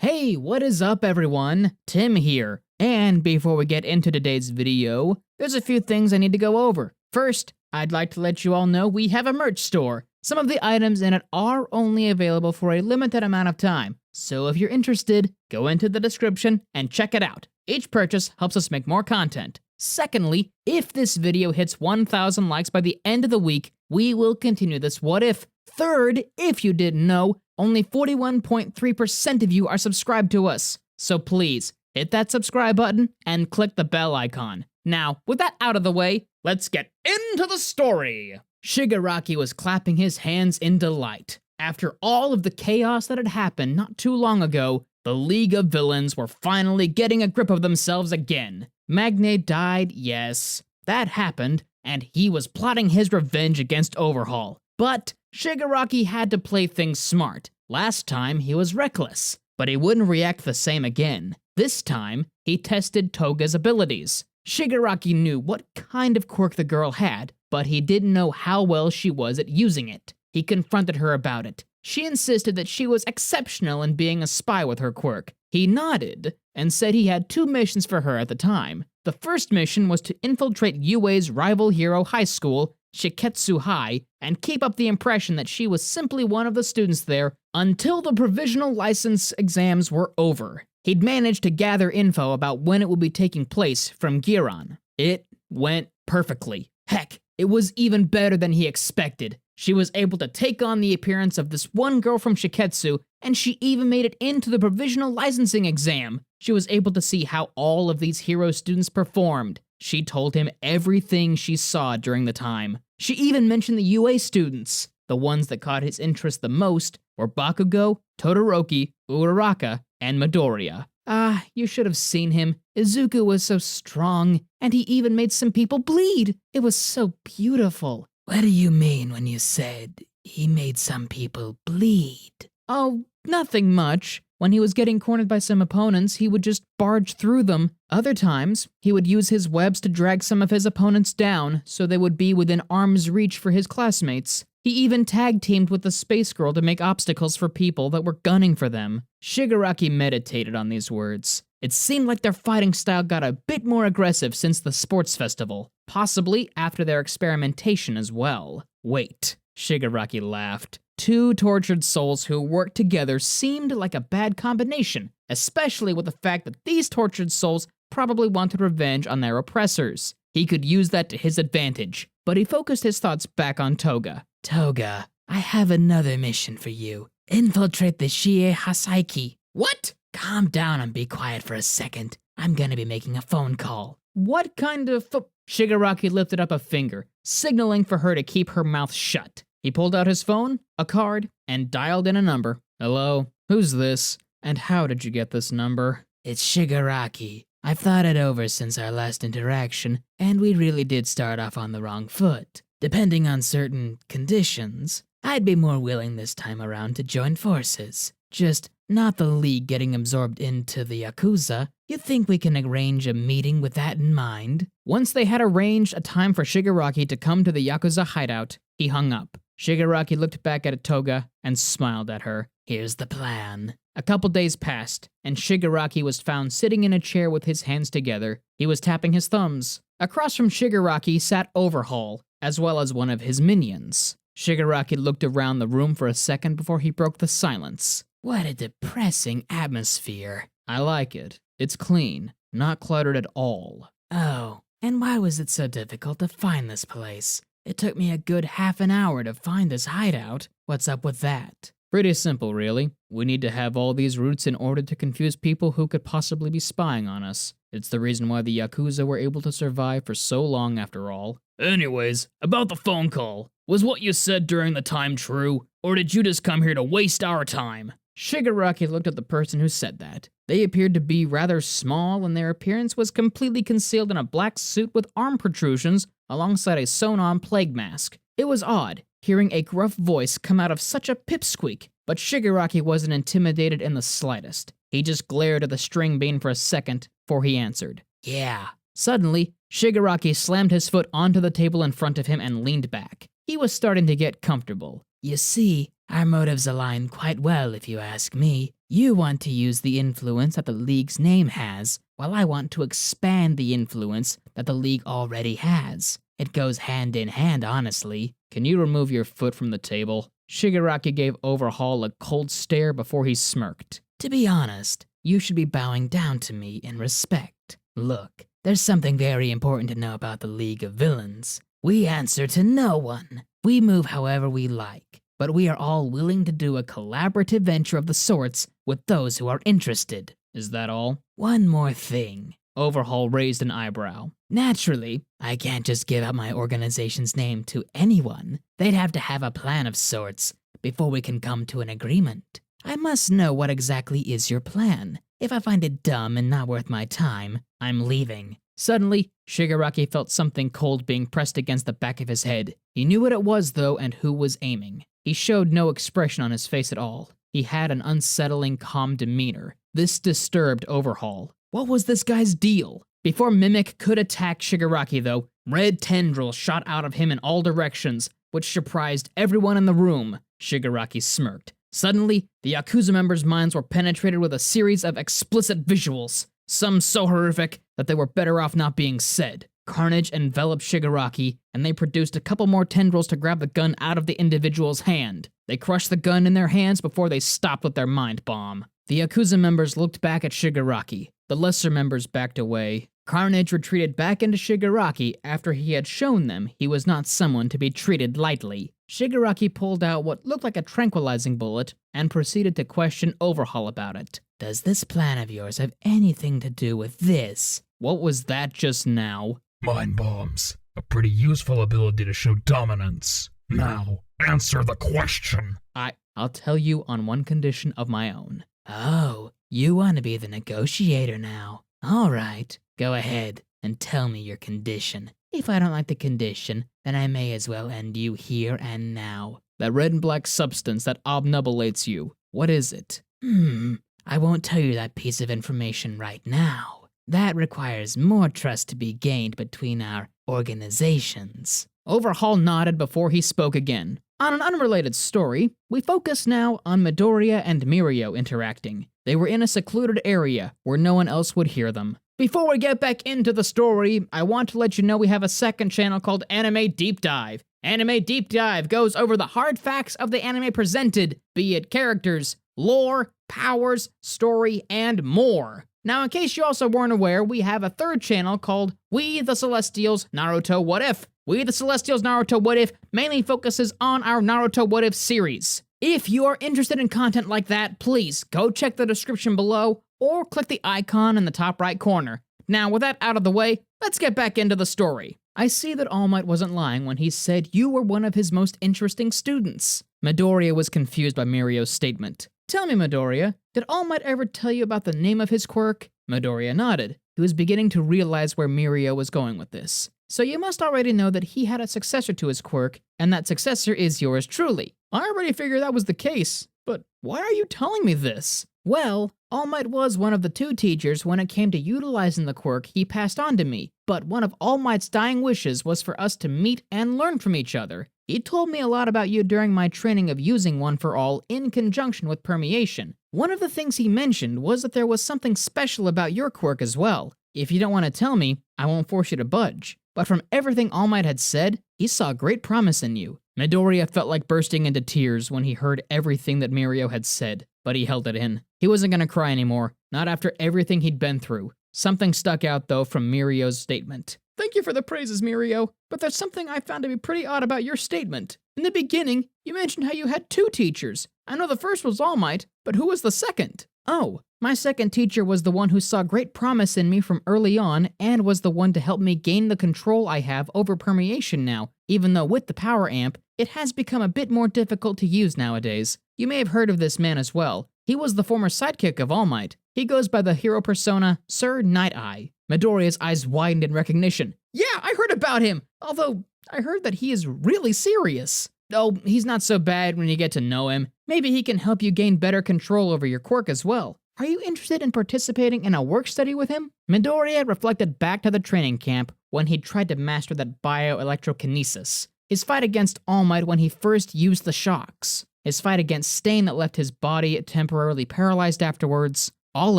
Hey, what is up everyone? Tim here. And before we get into today's video, there's a few things I need to go over. First, I'd like to let you all know we have a merch store. Some of the items in it are only available for a limited amount of time, so if you're interested, go into the description and check it out. Each purchase helps us make more content. Secondly, if this video hits 1,000 likes by the end of the week, we will continue this What If. Third, if you didn't know, only 41.3% of you are subscribed to us. So please, hit that subscribe button and click the bell icon. Now, with that out of the way, let's get into the story. Shigaraki was clapping his hands in delight. After all of the chaos that had happened not too long ago, the League of Villains were finally getting a grip of themselves again. Magne died, yes, that happened, and he was plotting his revenge against Overhaul. But Shigaraki had to play things smart. Last time, he was reckless, but he wouldn't react the same again. This time, he tested Toga's abilities. Shigaraki knew what kind of quirk the girl had, but he didn't know how well she was at using it. He confronted her about it. She insisted that she was exceptional in being a spy with her quirk. He nodded and said he had 2 missions for her at the time. The first mission was to infiltrate Yue's rival hero high school, Shiketsu High, and keep up the impression that she was simply one of the students there until the provisional license exams were over. He'd managed to gather info about when it would be taking place from Giran. It went perfectly. Heck, it was even better than he expected. She was able to take on the appearance of this one girl from Shiketsu, and she even made it into the provisional licensing exam. She was able to see how all of these hero students performed. She told him everything she saw during the time. She even mentioned the UA students. The ones that caught his interest the most were Bakugo, Todoroki, Uraraka, and Midoriya. Ah, you should have seen him. Izuku was so strong, and he even made some people bleed. It was so beautiful. What do you mean when you said he made some people bleed? Oh, nothing much. When he was getting cornered by some opponents, he would just barge through them. Other times, he would use his webs to drag some of his opponents down so they would be within arm's reach for his classmates. He even tag-teamed with the Space Girl to make obstacles for people that were gunning for them. Shigaraki meditated on these words. It seemed like their fighting style got a bit more aggressive since the sports festival, possibly after their experimentation as well. Wait, Shigaraki laughed. 2 tortured souls who worked together seemed like a bad combination, especially with the fact that these tortured souls probably wanted revenge on their oppressors. He could use that to his advantage, but he focused his thoughts back on Toga. Toga, I have another mission for you. Infiltrate the Shie Hasaiki. What? Calm down and be quiet for a second. I'm gonna be making a phone call. What kind of Shigaraki lifted up a finger, signaling for her to keep her mouth shut. He pulled out his phone, a card, and dialed in a number. Hello, who's this? And how did you get this number? It's Shigaraki. I've thought it over since our last interaction, and we really did start off on the wrong foot. Depending on certain conditions, I'd be more willing this time around to join forces. Just not the League getting absorbed into the Yakuza. You think we can arrange a meeting with that in mind? Once they had arranged a time for Shigaraki to come to the Yakuza hideout, he hung up. Shigaraki looked back at Toga and smiled at her. Here's the plan. A couple days passed, and Shigaraki was found sitting in a chair with his hands together. He was tapping his thumbs. Across from Shigaraki sat Overhaul, as well as one of his minions. Shigaraki looked around the room for a second before he broke the silence. What a depressing atmosphere. I like it. It's clean, not cluttered at all. Oh, and why was it so difficult to find this place? It took me a good half an hour to find this hideout. What's up with that? Pretty simple, really. We need to have all these routes in order to confuse people who could possibly be spying on us. It's the reason why the Yakuza were able to survive for so long after all. Anyways, about the phone call. Was what you said during the time true? Or did you just come here to waste our time? Shigaraki looked at the person who said that. They appeared to be rather small, and their appearance was completely concealed in a black suit with arm protrusions alongside a sewn-on plague mask. It was odd, hearing a gruff voice come out of such a pipsqueak, but Shigaraki wasn't intimidated in the slightest. He just glared at the string bean for a second before he answered. Yeah. Suddenly, Shigaraki slammed his foot onto the table in front of him and leaned back. He was starting to get comfortable. You see, our motives align quite well if you ask me. You want to use the influence that the League's name has, while I want to expand the influence that the League already has. It goes hand in hand, honestly. Can you remove your foot from the table? Shigaraki gave Overhaul a cold stare before he smirked. To be honest, you should be bowing down to me in respect. Look, there's something very important to know about the League of Villains. We answer to no one. We move however we like, but we are all willing to do a collaborative venture of the sorts with those who are interested. Is that all? One more thing. Overhaul raised an eyebrow. Naturally, I can't just give out my organization's name to anyone. They'd have to have a plan of sorts before we can come to an agreement. I must know what exactly is your plan. If I find it dumb and not worth my time, I'm leaving. Suddenly, Shigaraki felt something cold being pressed against the back of his head. He knew what it was, though, and who was aiming. He showed no expression on his face at all. He had an unsettling, calm demeanor. This disturbed Overhaul. What was this guy's deal? Before Mimic could attack Shigaraki, though, red tendrils shot out of him in all directions, which surprised everyone in the room. Shigaraki smirked. Suddenly, the Yakuza members' minds were penetrated with a series of explicit visuals, some so horrific that they were better off not being said. Carnage enveloped Shigaraki, and they produced a couple more tendrils to grab the gun out of the individual's hand. They crushed the gun in their hands before they stopped with their mind bomb. The Yakuza members looked back at Shigaraki. The lesser members backed away. Carnage retreated back into Shigaraki after he had shown them he was not someone to be treated lightly. Shigaraki pulled out what looked like a tranquilizing bullet and proceeded to question Overhaul about it. Does this plan of yours have anything to do with this? What was that just now? Mind bombs. A pretty useful ability to show dominance. Now, answer the question. I'll tell you on one condition of my own. Oh, you want to be the negotiator now. All right, go ahead and tell me your condition. If I don't like the condition, then I may as well end you here and now. That red and black substance that obnubilates you. What is it? I won't tell you that piece of information right now. That requires more trust to be gained between our organizations. Overhaul nodded before he spoke again. On an unrelated story, we focus now on Midoriya and Mirio interacting. They were in a secluded area where no one else would hear them. Before we get back into the story, I want to let you know we have a second channel called Anime Deep Dive. Anime Deep Dive goes over the hard facts of the anime presented, be it characters, lore, powers, story, and more. Now, in case you also weren't aware, we have a third channel called We the Celestials Naruto What If. We the Celestials Naruto What If mainly focuses on our Naruto What If series. If you are interested in content like that, please go check the description below or click the icon in the top right corner. Now, with that out of the way, let's get back into the story. I see that All Might wasn't lying when he said you were one of his most interesting students. Midoriya was confused by Mirio's statement. Tell me, Midoriya, did All Might ever tell you about the name of his quirk? Midoriya nodded. He was beginning to realize where Mirio was going with this. So you must already know that he had a successor to his quirk, and that successor is yours truly. I already figured that was the case, but why are you telling me this? Well, All Might was one of the two teachers when it came to utilizing the quirk he passed on to me, but one of All Might's dying wishes was for us to meet and learn from each other. He told me a lot about you during my training of using One for All in conjunction with permeation. One of the things he mentioned was that there was something special about your quirk as well. If you don't want to tell me, I won't force you to budge. But from everything All Might had said, he saw great promise in you. Midoriya felt like bursting into tears when he heard everything that Mirio had said, but he held it in. He wasn't going to cry anymore, not after everything he'd been through. Something stuck out, though, from Mirio's statement. Thank you for the praises, Mirio, but there's something I found to be pretty odd about your statement. In the beginning, you mentioned how you had two teachers. I know the first was All Might, but who was the second? Oh, my second teacher was the one who saw great promise in me from early on and was the one to help me gain the control I have over permeation now, even though with the power amp, it has become a bit more difficult to use nowadays. You may have heard of this man as well. He was the former sidekick of All Might. He goes by the hero persona Sir Nighteye. Midoriya's eyes widened in recognition. Yeah, I heard about him, although I heard that he is really serious. Oh, he's not so bad when you get to know him. Maybe he can help you gain better control over your quirk as well. Are you interested in participating in a work study with him? Midoriya reflected back to the training camp when he tried to master that bioelectrokinesis. his fight against All Might when he first used the shocks, his fight against Stain that left his body temporarily paralyzed afterwards, all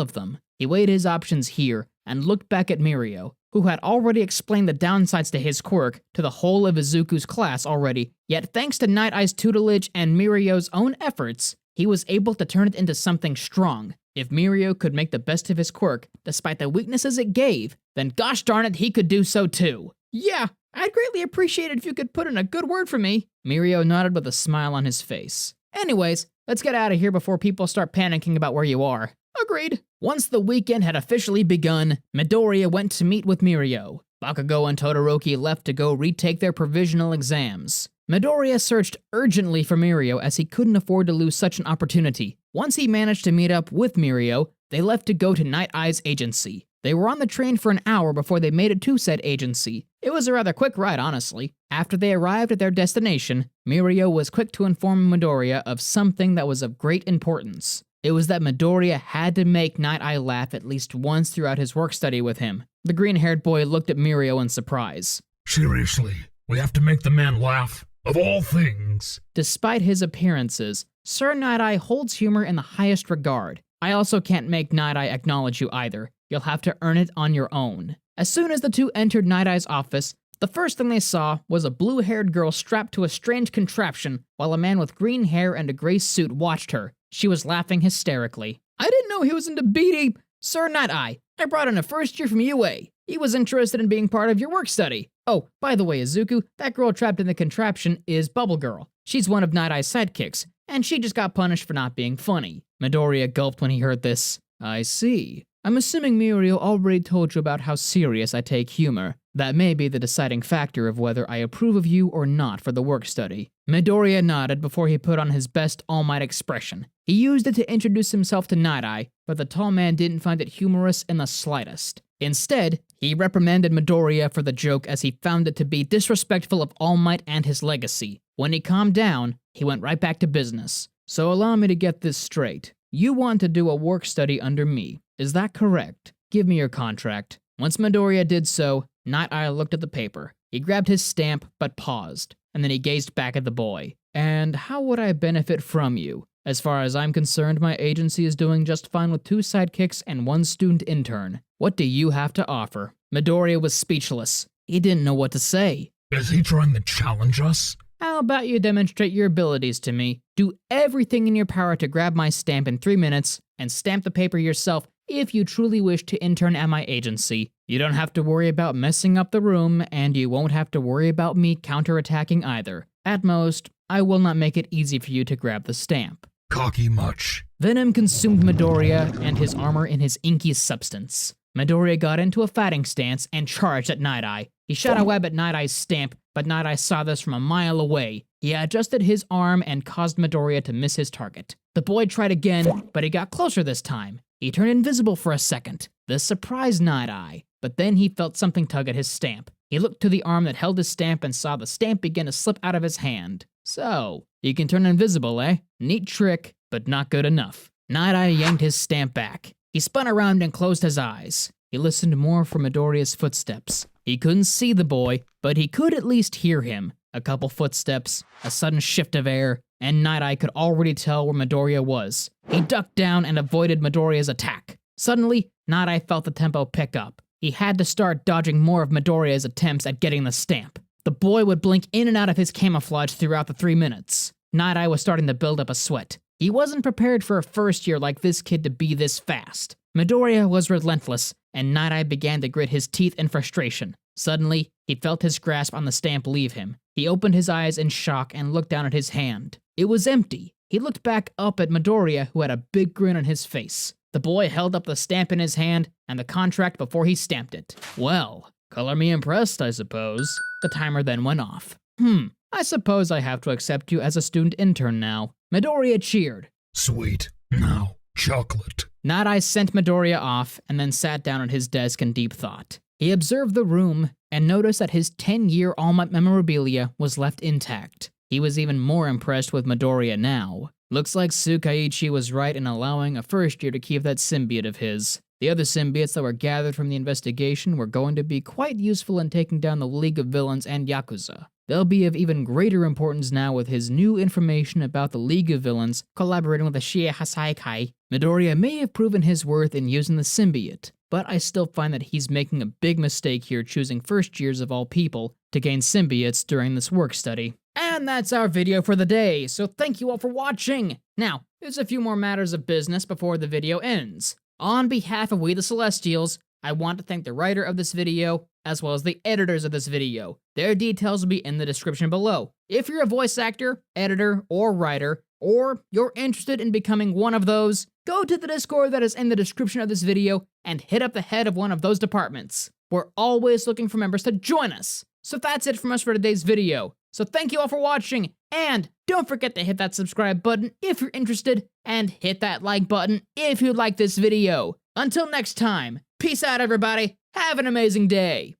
of them. He weighed his options here and looked back at Mirio, who had already explained the downsides to his quirk to the whole of Izuku's class already, yet thanks to Night-Eye's tutelage and Mirio's own efforts, he was able to turn it into something strong. If Mirio could make the best of his quirk, despite the weaknesses it gave, then gosh darn it, he could do so too. Yeah, I'd greatly appreciate it if you could put in a good word for me. Mirio nodded with a smile on his face. Anyways, let's get out of here before people start panicking about where you are. Agreed. Once the weekend had officially begun, Midoriya went to meet with Mirio. Bakugo and Todoroki left to go retake their provisional exams. Midoriya searched urgently for Mirio as he couldn't afford to lose such an opportunity. Once he managed to meet up with Mirio, they left to go to Night-Eye's agency. They were on the train for an hour before they made it to said agency. It was a rather quick ride, honestly. After they arrived at their destination, Mirio was quick to inform Midoriya of something that was of great importance. It was that Midoriya had to make Night-Eye laugh at least once throughout his work study with him. The green-haired boy looked at Mirio in surprise. Seriously, we have to make the man laugh? Of all things. Despite his appearances, Sir Nighteye holds humor in the highest regard. I also can't make Night-Eye acknowledge you either. You'll have to earn it on your own. As soon as the two entered Night-Eye's office, the first thing they saw was a blue-haired girl strapped to a strange contraption while a man with green hair and a gray suit watched her. She was laughing hysterically. I didn't know he was into BD. Sir Nighteye, I brought in a first year from UA. He was interested in being part of your work study. Oh, by the way, Izuku, that girl trapped in the contraption is Bubble Girl. She's one of Night-Eye's sidekicks, and she just got punished for not being funny. Midoriya gulped when he heard this. I see. I'm assuming Mirio already told you about how serious I take humor. That may be the deciding factor of whether I approve of you or not for the work study. Midoriya nodded before he put on his best All Might expression. He used it to introduce himself to Night-Eye, but the tall man didn't find it humorous in the slightest. Instead, he reprimanded Midoriya for the joke as he found it to be disrespectful of All Might and his legacy. When he calmed down, he went right back to business. So allow me to get this straight. You want to do a work study under me, is that correct? Give me your contract. Once Midoriya did so, Night-Eye looked at the paper. He grabbed his stamp, but paused, and then he gazed back at the boy. And how would I benefit from you? As far as I'm concerned, my agency is doing just fine with 2 sidekicks and 1 student intern. What do you have to offer? Midoriya was speechless. He didn't know what to say. Is he trying to challenge us? How about you demonstrate your abilities to me? Do everything in your power to grab my stamp in 3 minutes, and stamp the paper yourself if you truly wish to intern at my agency. You don't have to worry about messing up the room, and you won't have to worry about me counterattacking either. At most, I will not make it easy for you to grab the stamp. Cocky much. Venom consumed Midoriya and his armor in his inky substance. Midoriya got into a fighting stance and charged at Night-Eye. He shot a web at Night-Eye's stamp, but Night-Eye saw this from a mile away. He adjusted his arm and caused Midoriya to miss his target. The boy tried again, but he got closer this time. He turned invisible for a second. This surprised Night-Eye, but then he felt something tug at his stamp. He looked to the arm that held his stamp and saw the stamp begin to slip out of his hand. So, you can turn invisible, eh? Neat trick, but not good enough. Night-Eye yanked his stamp back. He spun around and closed his eyes. He listened more for Midoriya's footsteps. He couldn't see the boy, but he could at least hear him. A couple footsteps, a sudden shift of air, and Night-Eye could already tell where Midoriya was. He ducked down and avoided Midoriya's attack. Suddenly, Night-Eye felt the tempo pick up. He had to start dodging more of Midoriya's attempts at getting the stamp. The boy would blink in and out of his camouflage throughout the 3 minutes. Night-Eye was starting to build up a sweat. He wasn't prepared for a first year like this kid to be this fast. Midoriya was relentless, and Night-Eye began to grit his teeth in frustration. Suddenly, he felt his grasp on the stamp leave him. He opened his eyes in shock and looked down at his hand. It was empty. He looked back up at Midoriya, who had a big grin on his face. The boy held up the stamp in his hand and the contract before he stamped it. Well, color me impressed, I suppose. The timer then went off. I suppose I have to accept you as a student intern now. Midoriya cheered. Sweet. Now, chocolate. Night-Eye sent Midoriya off and then sat down at his desk in deep thought. He observed the room and noticed that his 10-year All Might memorabilia was left intact. He was even more impressed with Midoriya now. Looks like Tsukaichi was right in allowing a first year to keep that symbiote of his. The other symbiotes that were gathered from the investigation were going to be quite useful in taking down the League of Villains and Yakuza. They'll be of even greater importance now with his new information about the League of Villains collaborating with the Shigaraki. Midoriya may have proven his worth in using the symbiote, but I still find that he's making a big mistake here choosing first years of all people to gain symbiotes during this work study. And that's our video for the day, so thank you all for watching! Now, there's a few more matters of business before the video ends. On behalf of We the Celestials, I want to thank the writer of this video, as well as the editors of this video. Their details will be in the description below. If you're a voice actor, editor, or writer, or you're interested in becoming one of those, go to the Discord that is in the description of this video and hit up the head of one of those departments. We're always looking for members to join us. So that's it from us for today's video. So thank you all for watching, and don't forget to hit that subscribe button if you're interested, and hit that like button if you like this video. Until next time, peace out everybody, have an amazing day!